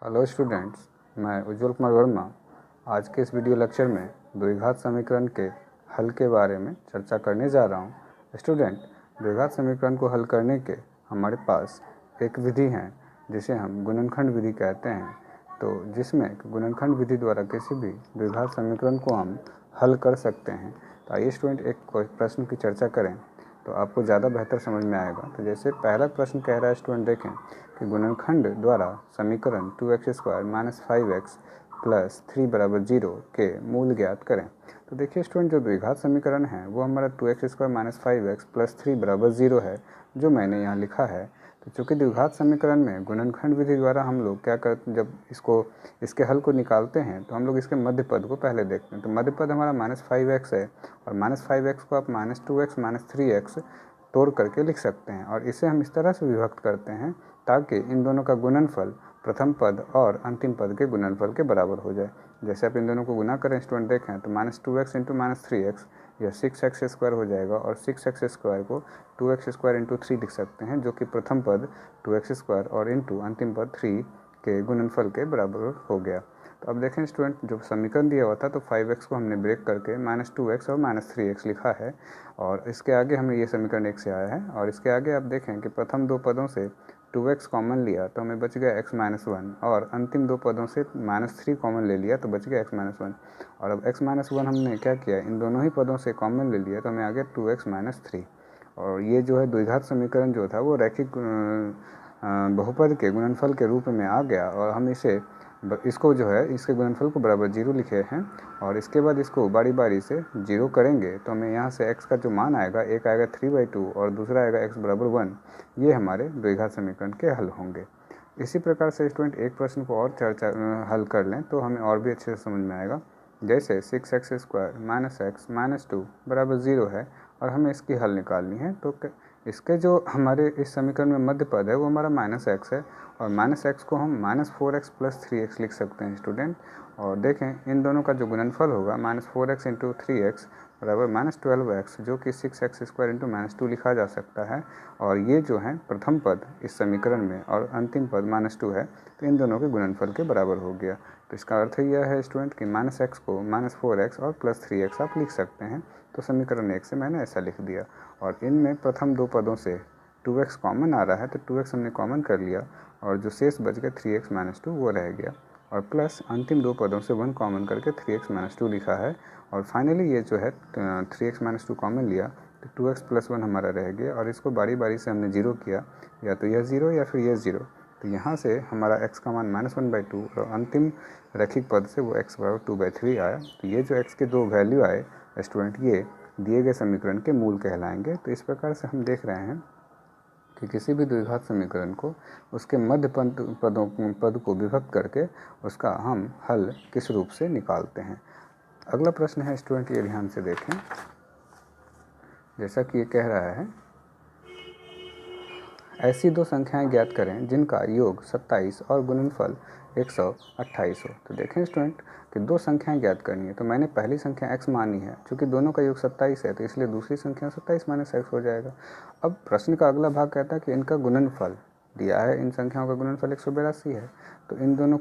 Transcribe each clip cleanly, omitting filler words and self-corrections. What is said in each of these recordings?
Hello students, मैं उज्जवल कुमार वर्मा आज के इस वीडियो लेक्चर में द्विघात समीकरण के हल के बारे में चर्चा करने जा रहा हूं। स्टूडेंट, द्विघात समीकरण को हल करने के हमारे पास एक विधि है जिसे हम गुणनखंड विधि कहते हैं। तो जिसमें गुणनखंड विधि द्वारा किसी भी द्विघात समीकरण को हम हल कर सकते हैं। तो आइए स्टूडेंट एक प्रश्न की चर्चा करें तो आपको ज़्यादा बेहतर समझ में आएगा। तो जैसे पहला प्रश्न कह रहा है स्टूडेंट, देखें कि गुणनखंड द्वारा समीकरण 2x² - 5x + 3 = 0 के मूल ज्ञात करें। तो देखिए स्टूडेंट, जो द्विघात समीकरण है वो हमारा 2x² - 5x + 3 = 0 है, जो मैंने यहाँ लिखा है। तो चूँकि द्विघात समीकरण में गुणनखंड विधि द्वारा हम लोग क्या करते हैं, जब इसके हल को निकालते हैं तो हम लोग इसके मध्य पद को पहले देखते हैं। तो मध्य पद हमारा -5x है और -5x को आप -2x - 3x तोड़ करके लिख सकते हैं और इसे हम इस तरह से विभक्त करते हैं ताकि इन दोनों का गुणनफल प्रथम पद और अंतिम पद के गुणनफल के बराबर हो जाए। जैसे आप इन दोनों को गुना करें स्टूडेंट, देखें तो -2x × -3x यह 6x² हो जाएगा और 6x² को 2x² × 3 लिख सकते हैं, जो कि प्रथम पद 2x² और इंटू अंतिम पद 3 के गुणनफल के बराबर हो गया। तो अब देखें स्टूडेंट, जो समीकरण दिया हुआ था तो 5x को हमने ब्रेक करके -2x और -3x लिखा है और इसके आगे हमें ये समीकरण 1 से आया है। और इसके आगे आप देखें कि प्रथम दो पदों से 2x कॉमन लिया तो हमें बच गया x - 1 और अंतिम दो पदों से -3 कॉमन ले लिया तो बच गया x - 1। और अब x - 1 हमने क्या किया, इन दोनों ही पदों से कॉमन ले लिया तो हमें आ गया 2x - 3। और ये जो है द्विघात समीकरण जो था वो रैखिक बहुपद के गुणनफल के रूप में आ गया और हम इसको जो है इसके गुणनफल को बराबर 0 लिखे हैं। और इसके बाद इसको बारी बारी से 0 करेंगे तो हमें यहाँ से x का जो मान आएगा, एक आएगा 3/2 और दूसरा आएगा x = 1। ये हमारे द्विघात समीकरण के हल होंगे। इसी प्रकार से स्टूडेंट एक प्रश्न को और हल कर लें तो हमें और भी अच्छे से समझ में आएगा। जैसे 6x² - x - 2 = 0 है और हमें इसकी हल निकालनी है। तो इसके जो हमारे इस समीकरण में मध्य पद है वो हमारा -x है और -x को हम -4x + 3x लिख सकते हैं स्टूडेंट। और देखें इन दोनों का जो गुणनफल होगा -4x × 3x = -12x, जो कि 6x² × -2 लिखा जा सकता है। और ये जो है प्रथम पद इस समीकरण में और अंतिम पद -2 है, तो इन दोनों के गुणनफल के बराबर हो गया। तो इसका अर्थ यह है स्टूडेंट कि -x को -4x और +3x आप लिख सकते हैं। तो समीकरण 1 से मैंने ऐसा लिख दिया और इनमें प्रथम दो पदों से 2x कॉमन आ रहा है तो 2x हमने कॉमन कर लिया और जो शेष बच गया 3x - 2 वो रह गया और प्लस अंतिम दो पदों से 1 कॉमन करके 3x - 2 लिखा है। और फाइनली ये जो है 3x - 2 कॉमन लिया तो 2x + 1 हमारा रह गया और इसको बारी बारी से हमने 0 किया, या तो यह 0 या फिर यह 0। तो यहाँ से हमारा x का मान -1/2 और अंतिम रैखिक पद से वो x = 2/3 आया। तो ये जो x के दो वैल्यू आए स्टूडेंट, ये दिए गए समीकरण के मूल कहलाएंगे। तो इस प्रकार से हम देख रहे हैं कि किसी भी द्विघात समीकरण को उसके मध्य पद को विभक्त करके उसका हम हल किस रूप से निकालते हैं। अगला प्रश्न है स्टूडेंट, ये ध्यान से देखें। जैसा कि ये कह रहा है, ऐसी दो संख्याएं ज्ञात करें जिनका योग 27 और गुणनफल 128 हो। तो देखें स्टूडेंट कि दो संख्याएं ज्ञात करनी है, तो मैंने पहली संख्या x मानी है। चूंकि दोनों का योग 27 है तो इसलिए दूसरी संख्या 27 - x हो जाएगा। अब प्रश्न का अगला भाग कहता है कि इनका गुणनफल दिया है, इन संख्याओं का गुणनफल 182 है। तो इन दोनों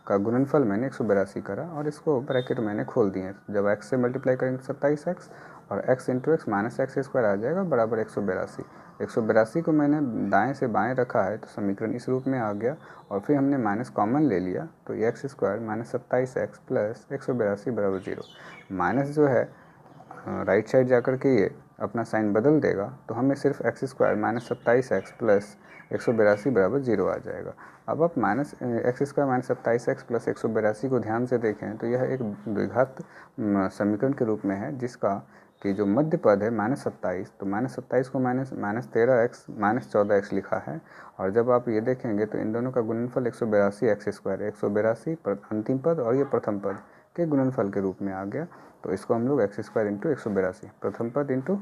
का गुणनफल मैंने 182 करा और इसको ब्रैकेट मैंने खोल दिए। जब x से मल्टीप्लाई करेंगे 27x और x × x - x² आ जाएगा बराबर 182। 182 को मैंने दाएं से बाएं रखा है तो समीकरण इस रूप में आ गया और फिर हमने माइनस कॉमन ले लिया तो x² - 27x + 182 = 0। माइनस जो है राइट साइड जाकर के ये अपना साइन बदल देगा तो हमें सिर्फ x² - 27x + 182 = 0 आ जाएगा। अब आप x² - 27x + 182 को ध्यान से देखें तो यह एक द्विघात समीकरण के रूप में है जिसका कि जो मध्य पद है -27, तो -27 को -13x - 14x लिखा है। और जब आप ये देखेंगे तो इन दोनों का गुणनफल 182 x² है। 182 अंतिम पद और ये प्रथम पद के गुणनफल के रूप में आ गया। तो इसको हम लोग x² × 182 प्रथम पद इंटू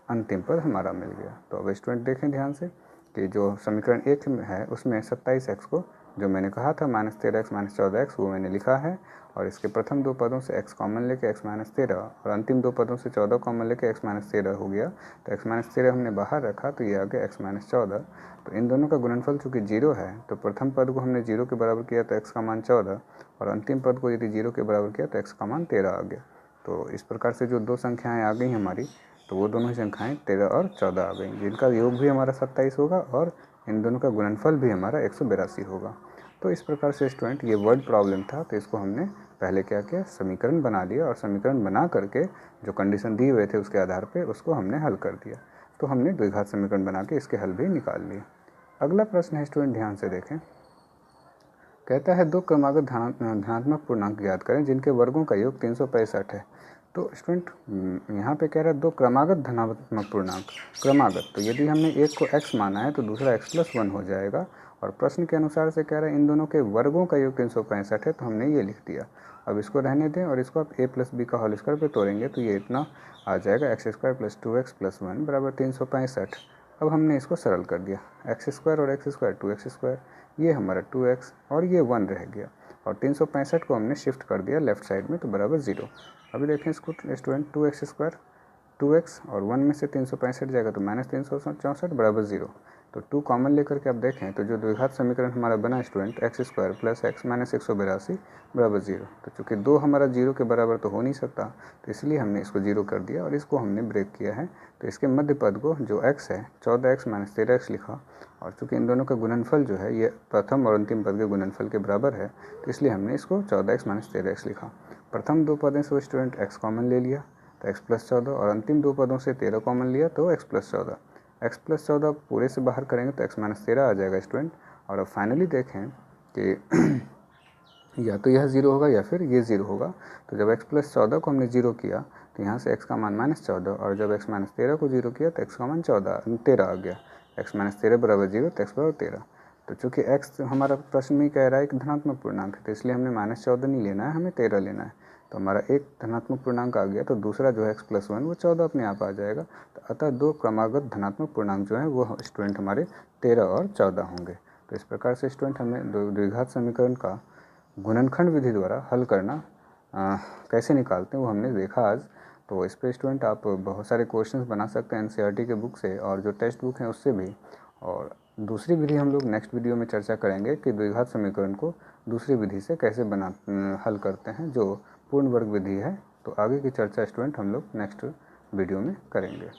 अंतिम पद हमारा मिल गया। तो अब स्टूडेंट देखें ध्यान से कि जो समीकरण 1 है उसमें 27x को जो मैंने कहा था -13x -14x वो मैंने लिखा है, और इसके प्रथम दो पदों से x कॉमन लेके x -13 और अंतिम दो पदों से 14 कॉमन लेके x -13 हो गया। तो x -13 हमने बाहर रखा तो ये आ गया x -14। तो इन दोनों का गुणनफल चूँकि 0 है तो प्रथम पद को हमने 0 के बराबर किया तो x का मान 14, और अंतिम पद को यदि 0 के बराबर किया तो x का मान 13 आ गया। तो इस प्रकार से जो दो संख्याएँ आ गई हमारी, तो वो दोनों संख्याएँ 13 और 14 आ गई, जिनका योग भी हमारा 27 होगा और इन दोनों का गुणनफल भी हमारा 182 होगा। तो इस प्रकार से स्टूडेंट ये वर्ड प्रॉब्लम था, तो इसको हमने पहले क्या किया, समीकरण बना लिया, और समीकरण बना करके जो कंडीशन दिए हुए थे उसके आधार पे उसको हमने हल कर दिया। तो हमने द्विघात समीकरण बना के इसके हल भी निकाल लिए। अगला प्रश्न है स्टूडेंट, ध्यान से देखें। कहता है दो क्रमागत धनात्मक पूर्णांक ज्ञात करें जिनके वर्गों का योग 365 है। तो स्टूडेंट यहाँ पे कह रहा है दो क्रमागत धनात्मक पूर्णांक, क्रमागत, तो यदि हमने एक को x माना है तो दूसरा x+1 हो जाएगा, और प्रश्न के अनुसार से कह रहा है इन दोनों के वर्गों का योग 365 है, तो हमने ये लिख दिया। अब इसको रहने दें और इसको आप a+b का होल स्क्वायर पे तोड़ेंगे तो ये इतना आ जाएगा x² + 2x+1 बराबर 365। अब हमने इसको सरल कर दिया, x² और x² 2x², ये हमारा 2x और ये 1 रह गया, और 365 को हमने शिफ्ट कर दिया लेफ्ट साइड में तो बराबर 0। अभी देखें इसको स्टूडेंट, 2x² 2x और 1 में से 365 जाएगा तो -364 बराबर 0। तो 2 कॉमन लेकर के आप देखें तो जो द्विघात समीकरण हमारा बना स्टूडेंट x² + x - 182 बराबर 0। तो चूँकि 2 हमारा 0 के बराबर तो हो नहीं सकता, तो इसलिए हमने इसको 0 कर दिया और इसको हमने ब्रेक किया है। तो इसके मध्य पद को जो x है 14x - 13x लिखा, और चूँकि इन दोनों का गुणनफल जो है ये प्रथम और अंतिम पद के गुणनफल के बराबर है, तो इसलिए हमने इसको 14x - 13x लिखा। प्रथम दो पदों से स्टूडेंट x कॉमन ले लिया तो x+14, और अंतिम दो पदों से 13 कॉमन लिया तो x+14। x+14 पूरे से बाहर करेंगे तो x - 13 आ जाएगा स्टूडेंट। और अब फाइनली देखें कि या तो यह 0 होगा या फिर ये 0 होगा। तो जब x+14 को हमने 0 किया तो यहाँ से x का मान -14, और जब x - 13 को 0 किया तो x का मान 13 आ गया। x - 13 बराबर 0 तो x बराबर 13। तो चूँकि x हमारा प्रश्न में कह रहा है कि धनात्मक पूर्णांक है, तो इसलिए हमने -14 नहीं लेना है, हमें 13 लेना है। तो हमारा एक धनात्मक पूर्णांक आ गया, तो दूसरा जो है x+1 वो 14 अपने आप आ जाएगा। तो अतः दो क्रमागत धनात्मक पूर्णांक जो हैं वो स्टूडेंट हमारे 13 और 14 होंगे। तो इस प्रकार से स्टूडेंट हमें द्विघात समीकरण का गुणनखंड विधि द्वारा हल करना कैसे निकालते हैं वो हमने देखा आज। तो इस पर स्टूडेंट आप बहुत सारे क्वेश्चंस बना सकते हैं एनसीईआरटी के बुक से और जो टेक्स्ट बुक हैं उससे भी। और दूसरी विधि हम लोग नेक्स्ट वीडियो में चर्चा करेंगे कि द्विघात समीकरण को दूसरी विधि से कैसे हल करते हैं, जो पूर्ण वर्ग विधि है। तो आगे की चर्चा स्टूडेंट हम लोग नेक्स्ट वीडियो में करेंगे।